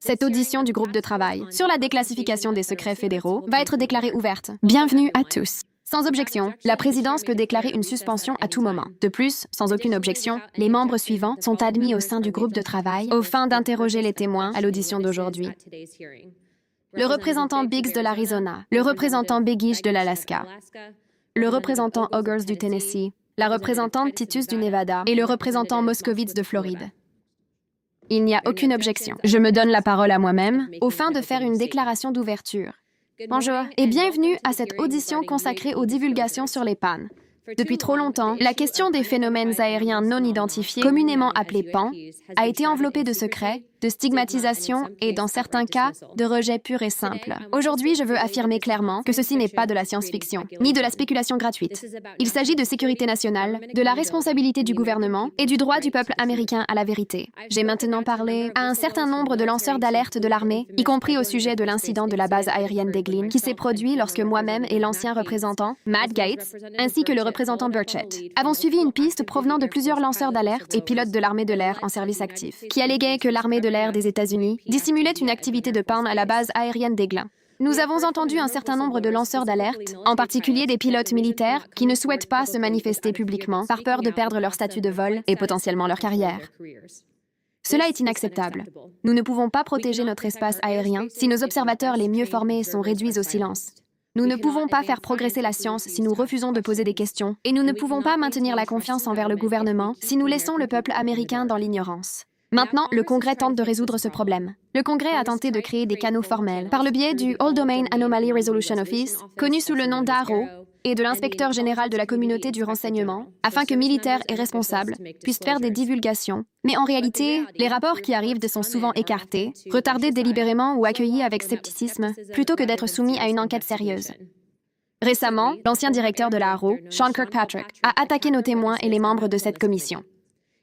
Cette audition du groupe de travail sur la déclassification des secrets fédéraux va être déclarée ouverte. Bienvenue à tous. Sans objection, la présidence peut déclarer une suspension à tout moment. De plus, sans aucune objection, les membres suivants sont admis au sein du groupe de travail aux fins d'interroger les témoins à l'audition d'aujourd'hui. Le représentant Biggs de l'Arizona, le représentant Begich de l'Alaska, le représentant Augers du Tennessee, la représentante Titus du Nevada et le représentant Moscovitz de Floride. Il n'y a aucune objection. Je me donne la parole à moi-même, aux fins de faire une déclaration d'ouverture. Bonjour et bienvenue à cette audition consacrée aux divulgations sur les pannes. Depuis trop longtemps, la question des phénomènes aériens non identifiés, communément appelés PAN, a été enveloppée de secrets, de stigmatisation et, dans certains cas, de rejet pur et simple. Aujourd'hui, je veux affirmer clairement que ceci n'est pas de la science-fiction, ni de la spéculation gratuite. Il s'agit de sécurité nationale, de la responsabilité du gouvernement et du droit du peuple américain à la vérité. J'ai maintenant parlé à un certain nombre de lanceurs d'alerte de l'armée, y compris au sujet de l'incident de la base aérienne d'Eglin, qui s'est produit lorsque moi-même et l'ancien représentant, Matt Gaetz, ainsi que le représentant Burchett, avons suivi une piste provenant de plusieurs lanceurs d'alerte et pilotes de l'armée de l'air en service actif, qui alléguaient que l'armée de l'air des États-Unis dissimulait une activité de panne à la base aérienne d'Eglin. Nous avons entendu un certain nombre de lanceurs d'alerte, en particulier des pilotes militaires, qui ne souhaitent pas se manifester publiquement par peur de perdre leur statut de vol et potentiellement leur carrière. Cela est inacceptable. Nous ne pouvons pas protéger notre espace aérien si nos observateurs les mieux formés sont réduits au silence. Nous ne pouvons pas faire progresser la science si nous refusons de poser des questions, et nous ne pouvons pas maintenir la confiance envers le gouvernement si nous laissons le peuple américain dans l'ignorance. Maintenant, le Congrès tente de résoudre ce problème. Le Congrès a tenté de créer des canaux formels par le biais du All Domain Anomaly Resolution Office, connu sous le nom d'ARO, et de l'inspecteur général de la communauté du renseignement, afin que militaires et responsables puissent faire des divulgations. Mais en réalité, les rapports qui arrivent sont souvent écartés, retardés délibérément ou accueillis avec scepticisme, plutôt que d'être soumis à une enquête sérieuse. Récemment, l'ancien directeur de l'ARO, Sean Kirkpatrick, a attaqué nos témoins et les membres de cette commission.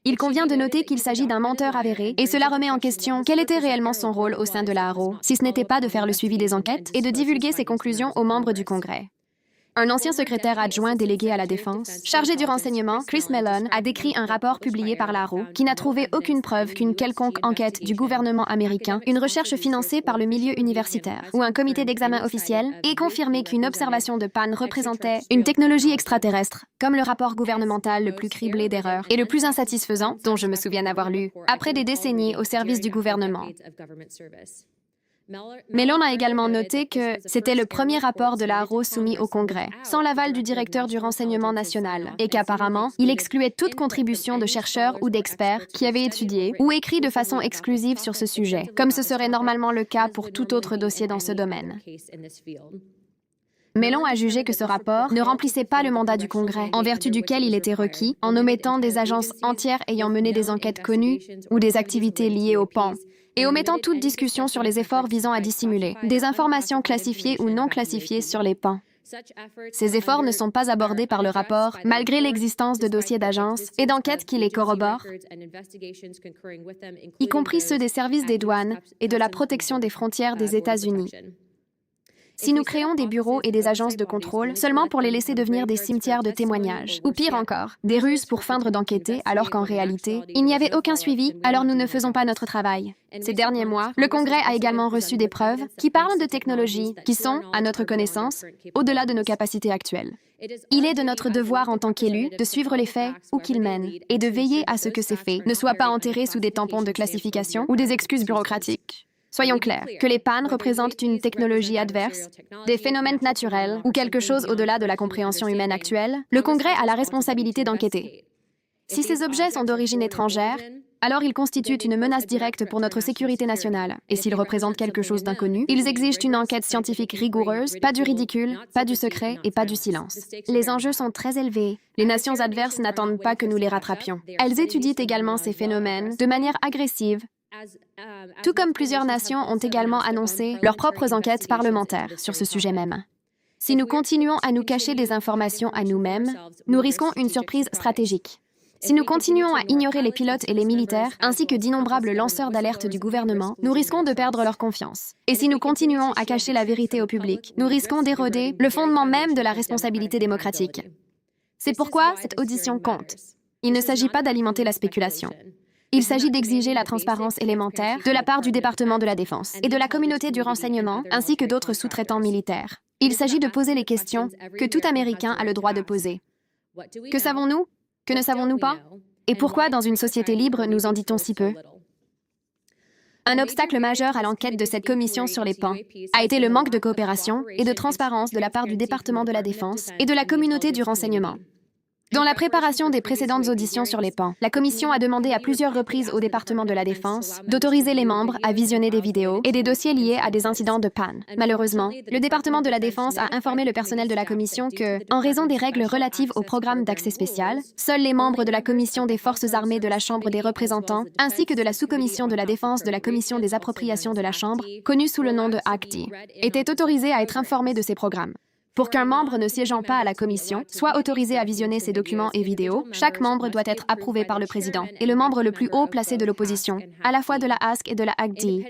Il convient de noter qu'il s'agit d'un menteur avéré et cela remet en question quel était réellement son rôle au sein de l'ARO, si ce n'était pas de faire le suivi des enquêtes et de divulguer ses conclusions aux membres du Congrès. Un ancien secrétaire adjoint délégué à la Défense, chargé du renseignement, Chris Mellon, a décrit un rapport publié par l'ARO qui n'a trouvé aucune preuve qu'une quelconque enquête du gouvernement américain, une recherche financée par le milieu universitaire ou un comité d'examen officiel ait confirmé qu'une observation de panne représentait une technologie extraterrestre, comme le rapport gouvernemental le plus criblé d'erreurs et le plus insatisfaisant, dont je me souviens avoir lu, après des décennies au service du gouvernement. Mellon a également noté que c'était le premier rapport de l'ARO soumis au Congrès, sans l'aval du directeur du renseignement national, et qu'apparemment, il excluait toute contribution de chercheurs ou d'experts qui avaient étudié ou écrit de façon exclusive sur ce sujet, comme ce serait normalement le cas pour tout autre dossier dans ce domaine. Mellon a jugé que ce rapport ne remplissait pas le mandat du Congrès, en vertu duquel il était requis, en omettant des agences entières ayant mené des enquêtes connues ou des activités liées au PAN, et omettant toute discussion sur les efforts visant à dissimuler des informations classifiées ou non classifiées sur les PAN. Ces efforts ne sont pas abordés par le rapport, malgré l'existence de dossiers d'agences et d'enquêtes qui les corroborent, y compris ceux des services des douanes et de la protection des frontières des États-Unis. Si nous créons des bureaux et des agences de contrôle seulement pour les laisser devenir des cimetières de témoignages, ou pire encore, des ruses pour feindre d'enquêter alors qu'en réalité, il n'y avait aucun suivi, alors nous ne faisons pas notre travail. Ces derniers mois, le Congrès a également reçu des preuves qui parlent de technologies qui sont, à notre connaissance, au-delà de nos capacités actuelles. Il est de notre devoir en tant qu'élus de suivre les faits où qu'ils mènent et de veiller à ce que ces faits ne soient pas enterrés sous des tampons de classification ou des excuses bureaucratiques. Soyons clairs, que les pannes représentent une technologie adverse, des phénomènes naturels ou quelque chose au-delà de la compréhension humaine actuelle, le Congrès a la responsabilité d'enquêter. Si ces objets sont d'origine étrangère, alors ils constituent une menace directe pour notre sécurité nationale. Et s'ils représentent quelque chose d'inconnu, ils exigent une enquête scientifique rigoureuse, pas du ridicule, pas du secret et pas du silence. Les enjeux sont très élevés. Les nations adverses n'attendent pas que nous les rattrapions. Elles étudient également ces phénomènes de manière agressive, tout comme plusieurs nations ont également annoncé leurs propres enquêtes parlementaires sur ce sujet même. Si nous continuons à nous cacher des informations à nous-mêmes, nous risquons une surprise stratégique. Si nous continuons à ignorer les pilotes et les militaires, ainsi que d'innombrables lanceurs d'alerte du gouvernement, nous risquons de perdre leur confiance. Et si nous continuons à cacher la vérité au public, nous risquons d'éroder le fondement même de la responsabilité démocratique. C'est pourquoi cette audition compte. Il ne s'agit pas d'alimenter la spéculation. Il s'agit d'exiger la transparence élémentaire de la part du département de la Défense et de la communauté du renseignement, ainsi que d'autres sous-traitants militaires. Il s'agit de poser les questions que tout Américain a le droit de poser. Que savons-nous? Que ne savons-nous pas? Et pourquoi, dans une société libre, nous en dit-on si peu? Un obstacle majeur à l'enquête de cette commission sur les PAN a été le manque de coopération et de transparence de la part du département de la Défense et de la communauté du renseignement. Dans la préparation des précédentes auditions sur les PAN, la Commission a demandé à plusieurs reprises au département de la Défense d'autoriser les membres à visionner des vidéos et des dossiers liés à des incidents de panne. Malheureusement, le département de la Défense a informé le personnel de la Commission que, en raison des règles relatives au programme d'accès spécial, seuls les membres de la Commission des Forces armées de la Chambre des représentants, ainsi que de la sous-commission de la Défense de la Commission des appropriations de la Chambre, connue sous le nom de ACTI, étaient autorisés à être informés de ces programmes. Pour qu'un membre ne siégeant pas à la commission soit autorisé à visionner ces documents et vidéos, chaque membre doit être approuvé par le président et le membre le plus haut placé de l'opposition, à la fois de la ASC et de la ACD.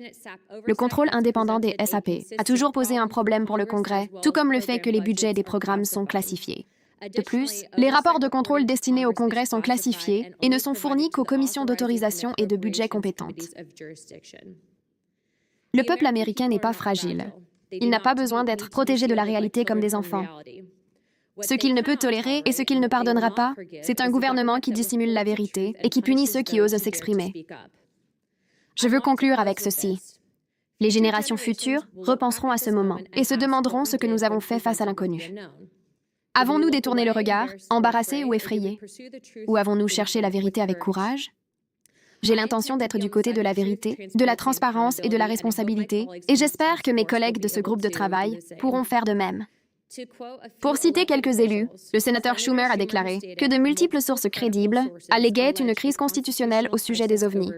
Le contrôle indépendant des SAP a toujours posé un problème pour le Congrès, tout comme le fait que les budgets des programmes sont classifiés. De plus, les rapports de contrôle destinés au Congrès sont classifiés et ne sont fournis qu'aux commissions d'autorisation et de budget compétentes. Le peuple américain n'est pas fragile. Il n'a pas besoin d'être protégé de la réalité comme des enfants. Ce qu'il ne peut tolérer et ce qu'il ne pardonnera pas, c'est un gouvernement qui dissimule la vérité et qui punit ceux qui osent s'exprimer. Je veux conclure avec ceci. Les générations futures repenseront à ce moment et se demanderont ce que nous avons fait face à l'inconnu. Avons-nous détourné le regard, embarrassés ou effrayés? Ou avons-nous cherché la vérité avec courage? J'ai l'intention d'être du côté de la vérité, de la transparence et de la responsabilité, et j'espère que mes collègues de ce groupe de travail pourront faire de même. Pour citer quelques élus, le sénateur Schumer a déclaré que de multiples sources crédibles alléguaient une crise constitutionnelle au sujet des ovnis.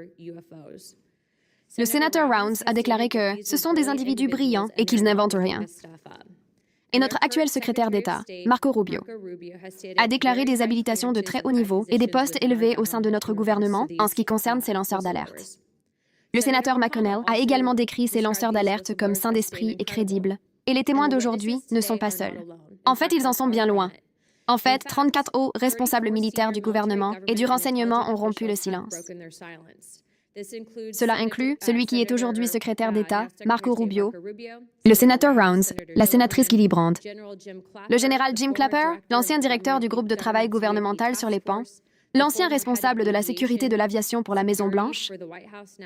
Le sénateur Rounds a déclaré que ce sont des individus brillants et qu'ils n'inventent rien. Et notre actuel secrétaire d'État, Marco Rubio, a déclaré des habilitations de très haut niveau et des postes élevés au sein de notre gouvernement en ce qui concerne ces lanceurs d'alerte. Le sénateur McConnell a également décrit ces lanceurs d'alerte comme sains d'esprit et crédibles. Et les témoins d'aujourd'hui ne sont pas seuls. En fait, ils en sont bien loin. En fait, 34 hauts responsables militaires du gouvernement et du renseignement ont rompu le silence. Cela inclut celui qui est aujourd'hui secrétaire d'État, Marco Rubio, le sénateur Rounds, la sénatrice Gillibrand, le général Jim Clapper, l'ancien directeur du groupe de travail gouvernemental sur les PAN, l'ancien responsable de la sécurité de l'aviation pour la Maison-Blanche,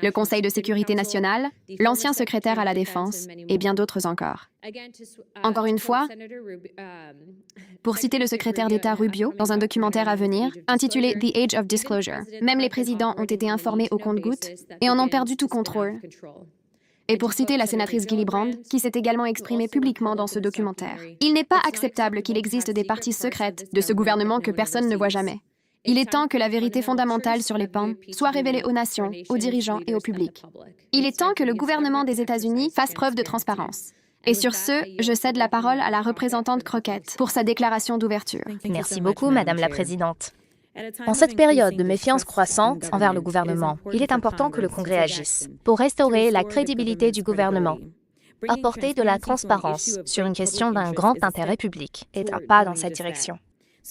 le Conseil de sécurité nationale, l'ancien secrétaire à la Défense et bien d'autres encore. Encore une fois, pour citer le secrétaire d'État Rubio dans un documentaire à venir intitulé The Age of Disclosure, même les présidents ont été informés au compte-gouttes et en ont perdu tout contrôle. Et pour citer la sénatrice Gillibrand, qui s'est également exprimée publiquement dans ce documentaire, il n'est pas acceptable qu'il existe des parties secrètes de ce gouvernement que personne ne voit jamais. Il est temps que la vérité fondamentale sur les PAN soit révélée aux nations, aux dirigeants et au public. Il est temps que le gouvernement des États-Unis fasse preuve de transparence. Et sur ce, je cède la parole à la représentante Crockett pour sa déclaration d'ouverture. Merci beaucoup, Madame la Présidente. En cette période de méfiance croissante envers le gouvernement, il est important que le Congrès agisse pour restaurer la crédibilité du gouvernement, apporter de la transparence sur une question d'un grand intérêt public est un pas dans cette direction.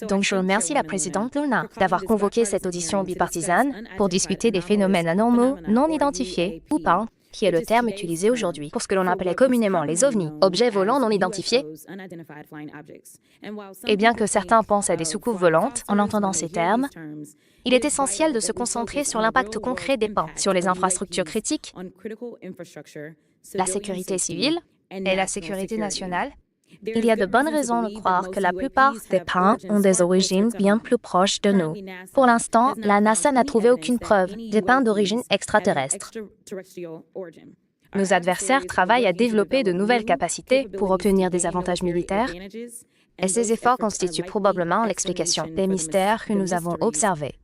Donc je remercie la présidente Luna d'avoir convoqué cette audition bipartisane pour discuter des phénomènes anormaux non identifiés ou pas, qui est le terme utilisé aujourd'hui pour ce que l'on appelait communément les ovnis, objets volants non identifiés. Et bien que certains pensent à des soucoupes volantes en entendant ces termes, il est essentiel de se concentrer sur l'impact concret des PAN sur les infrastructures critiques, la sécurité civile et la sécurité nationale. Il y a de bonnes raisons de croire que la plupart des PAN ont des origines bien plus proches de nous. Pour l'instant, la NASA n'a trouvé aucune preuve des PAN d'origine extraterrestre. Nos adversaires travaillent à développer de nouvelles capacités pour obtenir des avantages militaires, et ces efforts constituent probablement l'explication des mystères que nous avons observés.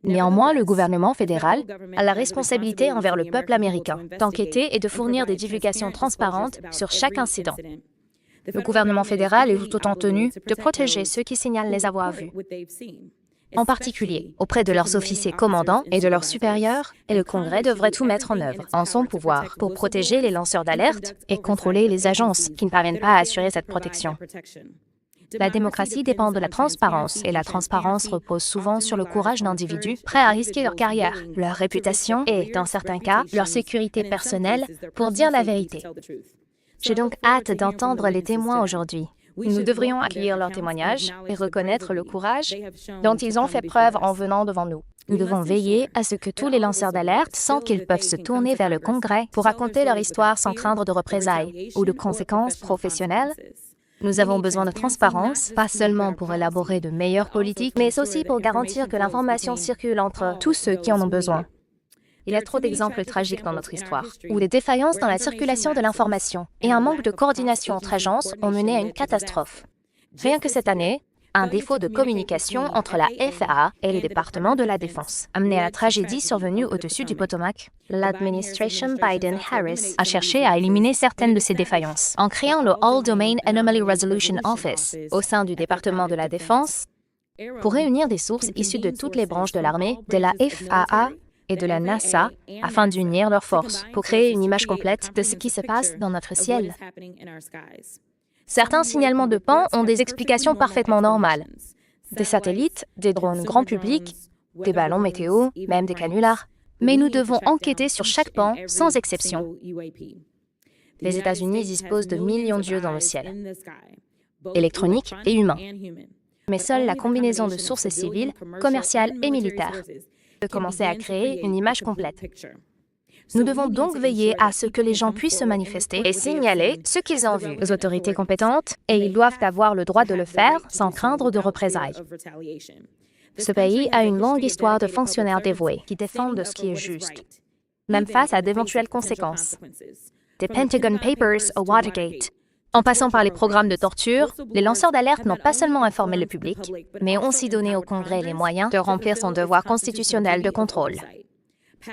Néanmoins, le gouvernement fédéral a la responsabilité envers le peuple américain d'enquêter et de fournir des divulgations transparentes sur chaque incident. Le gouvernement fédéral est tout autant tenu de protéger ceux qui signalent les avoir vus, en particulier auprès de leurs officiers commandants et de leurs supérieurs, et le Congrès devrait tout mettre en œuvre en son pouvoir pour protéger les lanceurs d'alerte et contrôler les agences qui ne parviennent pas à assurer cette protection. La démocratie dépend de la transparence, et la transparence repose souvent sur le courage d'individus prêts à risquer leur carrière, leur réputation et, dans certains cas, leur sécurité personnelle pour dire la vérité. J'ai donc hâte d'entendre les témoins aujourd'hui. Nous devrions accueillir leurs témoignages et reconnaître le courage dont ils ont fait preuve en venant devant nous. Nous devons veiller à ce que tous les lanceurs d'alerte sentent qu'ils peuvent se tourner vers le Congrès pour raconter leur histoire sans craindre de représailles ou de conséquences professionnelles. Nous avons besoin de transparence, pas seulement pour élaborer de meilleures politiques, mais aussi pour garantir que l'information circule entre tous ceux qui en ont besoin. Il y a trop d'exemples tragiques dans notre histoire, où des défaillances dans la circulation de l'information et un manque de coordination entre agences ont mené à une catastrophe. Rien que cette année, un défaut de communication entre la FAA et le département de la Défense a mené à la tragédie survenue au-dessus du Potomac. L'administration Biden-Harris a cherché à éliminer certaines de ces défaillances en créant le All Domain Anomaly Resolution Office au sein du département de la Défense pour réunir des sources issues de toutes les branches de l'armée, de la FAA et de la NASA afin d'unir leurs forces pour créer une image complète de ce qui se passe dans notre ciel. Certains signalements de pan ont des explications parfaitement normales. Des satellites, des drones grand public, des ballons météo, même des canulars. Mais nous devons enquêter sur chaque pan sans exception. Les États-Unis disposent de millions d'yeux dans le ciel, électroniques et humains. Mais seule la combinaison de sources civiles, commerciales et militaires peut commencer à créer une image complète. Nous devons donc veiller à ce que les gens puissent se manifester et signaler ce qu'ils ont vu aux autorités compétentes, et ils doivent avoir le droit de le faire sans craindre de représailles. Ce pays a une longue histoire de fonctionnaires dévoués qui défendent ce qui est juste, même face à d'éventuelles conséquences. Des Pentagon Papers au Watergate. En passant par les programmes de torture, les lanceurs d'alerte n'ont pas seulement informé le public, mais ont aussi donné au Congrès les moyens de remplir son devoir constitutionnel de contrôle.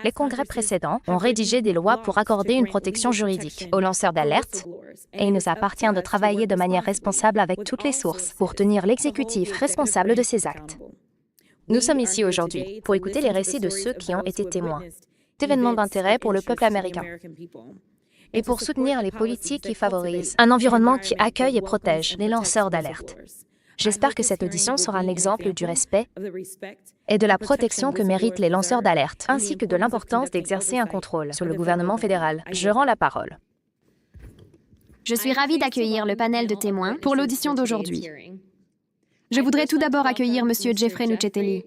Les congrès précédents ont rédigé des lois pour accorder une protection juridique aux lanceurs d'alerte, et il nous appartient de travailler de manière responsable avec toutes les sources pour tenir l'exécutif responsable de ses actes. Nous sommes ici aujourd'hui pour écouter les récits de ceux qui ont été témoins d'événements d'intérêt pour le peuple américain et pour soutenir les politiques qui favorisent un environnement qui accueille et protège les lanceurs d'alerte. J'espère que cette audition sera un exemple du respect et de la protection que méritent les lanceurs d'alerte, ainsi que de l'importance d'exercer un contrôle sur le gouvernement fédéral. Je rends la parole. Je suis ravie d'accueillir le panel de témoins pour l'audition d'aujourd'hui. Je voudrais tout d'abord accueillir M. Jeffrey Nuccetelli.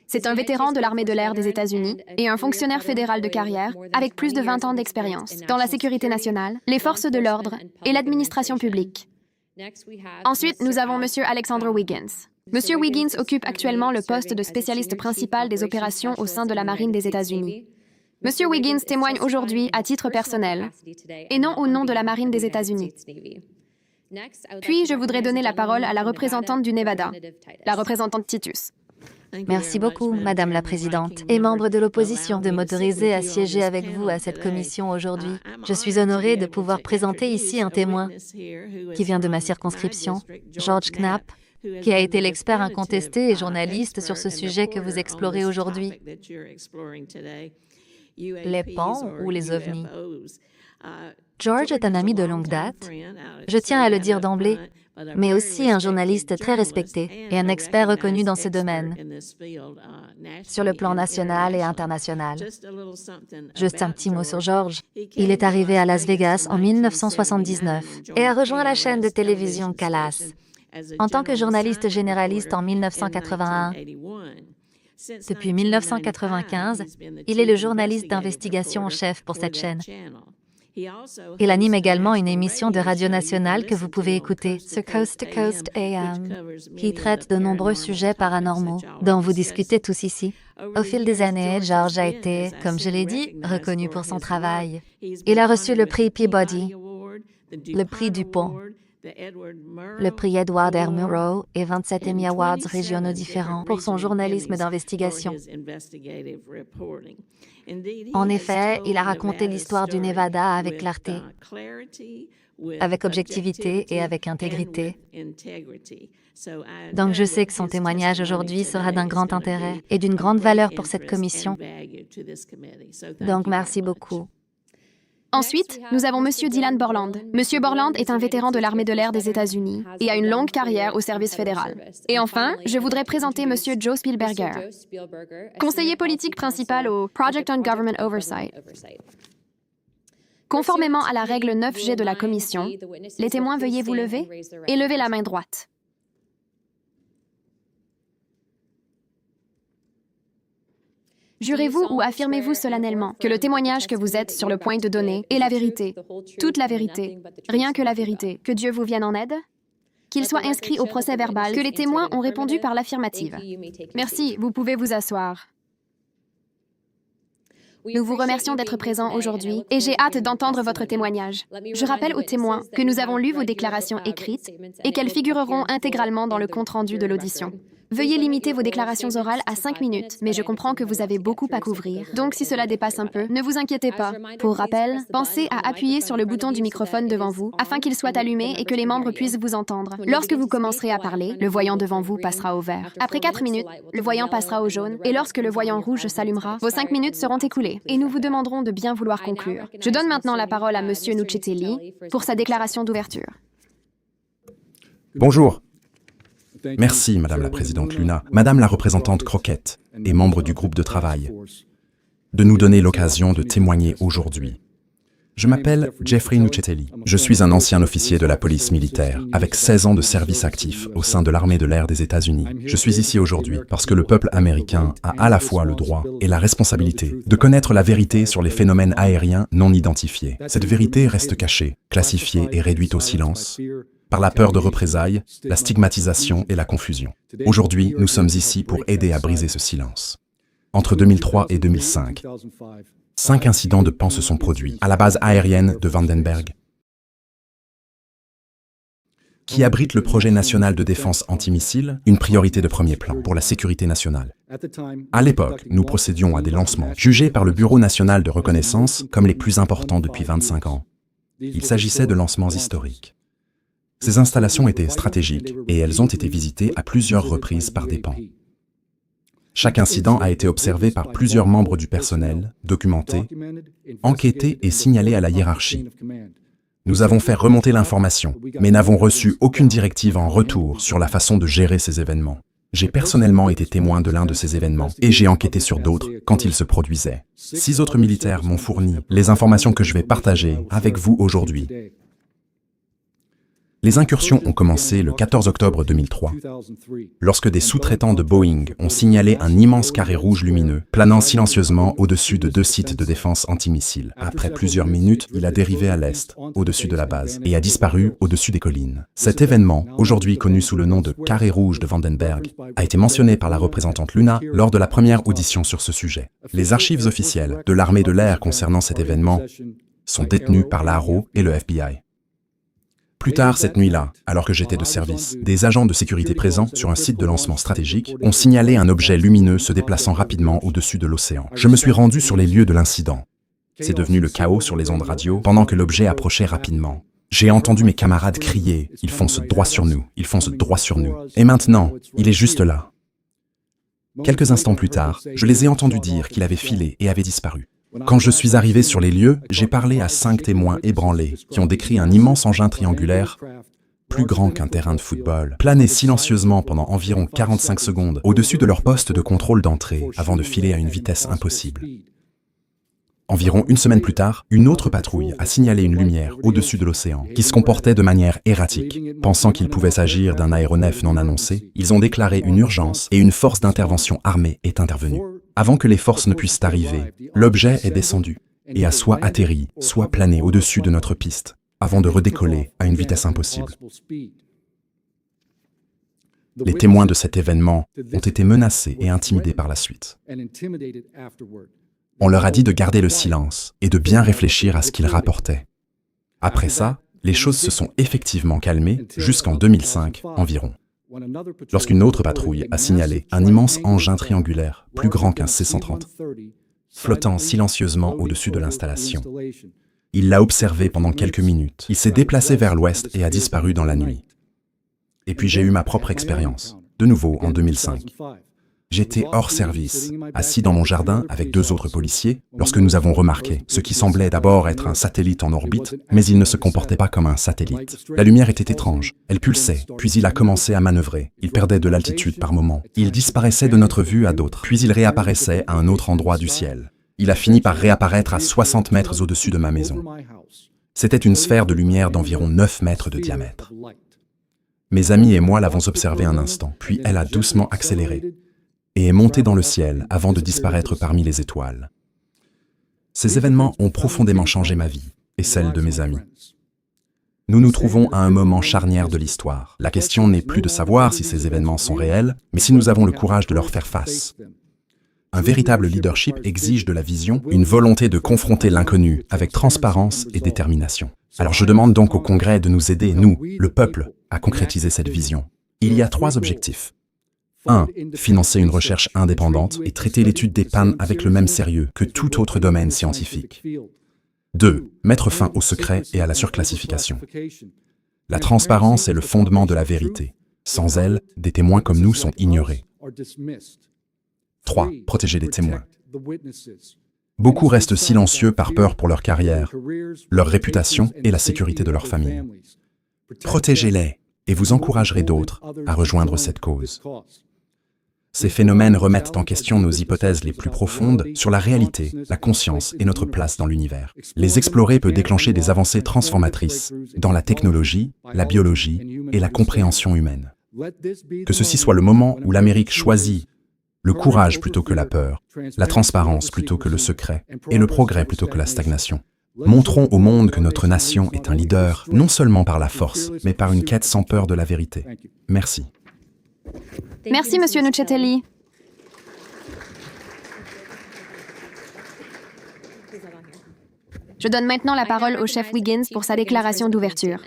C'est un vétéran de l'armée de l'air des États-Unis et un fonctionnaire fédéral de carrière avec plus de 20 ans d'expérience dans la sécurité nationale, les forces de l'ordre et l'administration publique. Ensuite, nous avons M. Alexander Wiggins. M. Wiggins occupe actuellement le poste de spécialiste principal des opérations au sein de la Marine des États-Unis. M. Wiggins témoigne aujourd'hui à titre personnel et non au nom de la Marine des États-Unis. Puis, je voudrais donner la parole à la représentante du Nevada, la représentante Titus. Merci beaucoup, Madame la Présidente, et membres de l'opposition, de m'autoriser à siéger avec vous à cette commission aujourd'hui. Je suis honorée de pouvoir présenter ici un témoin qui vient de ma circonscription, George Knapp, qui a été l'expert incontesté et journaliste sur ce sujet que vous explorez aujourd'hui. Les pans ou les ovnis. George est un ami de longue date, je tiens à le dire d'emblée, mais aussi un journaliste très respecté et un expert reconnu dans ce domaine, sur le plan national et international. Juste un petit mot sur George. Il est arrivé à Las Vegas en 1979 et a rejoint la chaîne de télévision Callas en tant que journaliste généraliste en 1981. Depuis 1995, il est le journaliste d'investigation en chef pour cette chaîne. Il anime également une émission de radio nationale que vous pouvez écouter sur Coast to Coast AM, qui traite de nombreux sujets paranormaux dont vous discutez tous ici. Au fil des années, George a été, comme je l'ai dit, reconnu pour son travail. Il a reçu le prix Peabody, le prix Dupont, le prix Edward R. Murrow et 27 Emmy Awards régionaux différents pour son journalisme d'investigation. En effet, il a raconté l'histoire du Nevada avec clarté, avec objectivité et avec intégrité. Donc je sais que son témoignage aujourd'hui sera d'un grand intérêt et d'une grande valeur pour cette commission. Donc merci beaucoup. Ensuite, nous avons Monsieur Dylan Borland. Monsieur Borland est un vétéran de l'armée de l'air des États-Unis et a une longue carrière au service fédéral. Et enfin, je voudrais présenter Monsieur Joe Spielberger, conseiller politique principal au Project on Government Oversight. Conformément à la règle 9G de la Commission, les témoins veuillez vous lever et lever la main droite. Jurez-vous ou affirmez-vous solennellement que le témoignage que vous êtes sur le point de donner est la vérité, toute la vérité, rien que la vérité, que Dieu vous vienne en aide? Qu'il soit inscrit au procès-verbal que les témoins ont répondu par l'affirmative. Merci, vous pouvez vous asseoir. Nous vous remercions d'être présents aujourd'hui et j'ai hâte d'entendre votre témoignage. Je rappelle aux témoins que nous avons lu vos déclarations écrites et qu'elles figureront intégralement dans le compte-rendu de l'audition. Veuillez limiter vos déclarations orales à 5 minutes, mais je comprends que vous avez beaucoup à couvrir. Donc, si cela dépasse un peu, ne vous inquiétez pas. Pour rappel, pensez à appuyer sur le bouton du microphone devant vous afin qu'il soit allumé et que les membres puissent vous entendre. Lorsque vous commencerez à parler, le voyant devant vous passera au vert. Après 4 minutes, le voyant passera au jaune et lorsque le voyant rouge s'allumera, vos 5 minutes seront écoulées et nous vous demanderons de bien vouloir conclure. Je donne maintenant la parole à Monsieur Nuccetelli pour sa déclaration d'ouverture. Bonjour. Merci, Madame la Présidente Luna, Madame la représentante Crockett et membres du groupe de travail, de nous donner l'occasion de témoigner aujourd'hui. Je m'appelle Jeffrey Nuccetelli. Je suis un ancien officier de la police militaire, avec 16 ans de service actif au sein de l'armée de l'air des États-Unis. Je suis ici aujourd'hui parce que le peuple américain a à la fois le droit et la responsabilité de connaître la vérité sur les phénomènes aériens non identifiés. Cette vérité reste cachée, classifiée et réduite au silence, par la peur de représailles, la stigmatisation et la confusion. Aujourd'hui, nous sommes ici pour aider à briser ce silence. Entre 2003 et 2005, 5 incidents de pan se sont produits à la base aérienne de Vandenberg, qui abrite le projet national de défense antimissile, une priorité de premier plan pour la sécurité nationale. À l'époque, nous procédions à des lancements jugés par le Bureau national de reconnaissance comme les plus importants depuis 25 ans. Il s'agissait de lancements historiques. Ces installations étaient stratégiques et elles ont été visitées à plusieurs reprises par des pans. Chaque incident a été observé par plusieurs membres du personnel, documenté, enquêté et signalé à la hiérarchie. Nous avons fait remonter l'information, mais n'avons reçu aucune directive en retour sur la façon de gérer ces événements. J'ai personnellement été témoin de l'un de ces événements et j'ai enquêté sur d'autres quand ils se produisaient. 6 autres militaires m'ont fourni les informations que je vais partager avec vous aujourd'hui. Les incursions ont commencé le 14 octobre 2003, lorsque des sous-traitants de Boeing ont signalé un immense carré rouge lumineux planant silencieusement au-dessus de 2 sites de défense antimissiles. Après plusieurs minutes, il a dérivé à l'est, au-dessus de la base, et a disparu au-dessus des collines. Cet événement, aujourd'hui connu sous le nom de carré rouge de Vandenberg, a été mentionné par la représentante Luna lors de la première audition sur ce sujet. Les archives officielles de l'armée de l'air concernant cet événement sont détenues par l'ARO et le FBI. Plus tard cette nuit-là, alors que j'étais de service, des agents de sécurité présents sur un site de lancement stratégique ont signalé un objet lumineux se déplaçant rapidement au-dessus de l'océan. Je me suis rendu sur les lieux de l'incident. C'est devenu le chaos sur les ondes radio pendant que l'objet approchait rapidement. J'ai entendu mes camarades crier « Ils foncent droit sur nous, ils foncent droit sur nous ». Et maintenant, il est juste là. Quelques instants plus tard, je les ai entendus dire qu'il avait filé et avait disparu. Quand je suis arrivé sur les lieux, j'ai parlé à 5 témoins ébranlés qui ont décrit un immense engin triangulaire, plus grand qu'un terrain de football, planer silencieusement pendant environ 45 secondes au-dessus de leur poste de contrôle d'entrée avant de filer à une vitesse impossible. Environ une semaine plus tard, une autre patrouille a signalé une lumière au-dessus de l'océan qui se comportait de manière erratique. Pensant qu'il pouvait s'agir d'un aéronef non annoncé, ils ont déclaré une urgence et une force d'intervention armée est intervenue. Avant que les forces ne puissent arriver, l'objet est descendu et a soit atterri, soit plané au-dessus de notre piste, avant de redécoller à une vitesse impossible. Les témoins de cet événement ont été menacés et intimidés par la suite. On leur a dit de garder le silence et de bien réfléchir à ce qu'ils rapportaient. Après ça, les choses se sont effectivement calmées jusqu'en 2005 environ, lorsqu'une autre patrouille a signalé un immense engin triangulaire, plus grand qu'un C-130, flottant silencieusement au-dessus de l'installation. Il l'a observé pendant quelques minutes. Il s'est déplacé vers l'ouest et a disparu dans la nuit. Et puis j'ai eu ma propre expérience, de nouveau en 2005. J'étais hors service, assis dans mon jardin avec 2 autres policiers, lorsque nous avons remarqué ce qui semblait d'abord être un satellite en orbite, mais il ne se comportait pas comme un satellite. La lumière était étrange, elle pulsait, puis il a commencé à manœuvrer. Il perdait de l'altitude par moments. Il disparaissait de notre vue à d'autres, puis il réapparaissait à un autre endroit du ciel. Il a fini par réapparaître à 60 mètres au-dessus de ma maison. C'était une sphère de lumière d'environ 9 mètres de diamètre. Mes amis et moi l'avons observée un instant, puis elle a doucement accéléré et est montée dans le ciel avant de disparaître parmi les étoiles. Ces événements ont profondément changé ma vie et celle de mes amis. Nous nous trouvons à un moment charnière de l'histoire. La question n'est plus de savoir si ces événements sont réels, mais si nous avons le courage de leur faire face. Un véritable leadership exige de la vision, une volonté de confronter l'inconnu avec transparence et détermination. Alors je demande donc au Congrès de nous aider, nous, le peuple, à concrétiser cette vision. Il y a 3 objectifs. 1. Financer une recherche indépendante et traiter l'étude des pannes avec le même sérieux que tout autre domaine scientifique. 2. Mettre fin au secret et à la surclassification. La transparence est le fondement de la vérité. Sans elle, des témoins comme nous sont ignorés. 3. Protéger les témoins. Beaucoup restent silencieux par peur pour leur carrière, leur réputation et la sécurité de leur famille. Protégez-les et vous encouragerez d'autres à rejoindre cette cause. Ces phénomènes remettent en question nos hypothèses les plus profondes sur la réalité, la conscience et notre place dans l'univers. Les explorer peut déclencher des avancées transformatrices dans la technologie, la biologie et la compréhension humaine. Que ceci soit le moment où l'Amérique choisit le courage plutôt que la peur, la transparence plutôt que le secret et le progrès plutôt que la stagnation. Montrons au monde que notre nation est un leader, non seulement par la force, mais par une quête sans peur de la vérité. Merci. Merci, Monsieur Nuccetelli. Je donne maintenant la parole au chef Wiggins pour sa déclaration d'ouverture.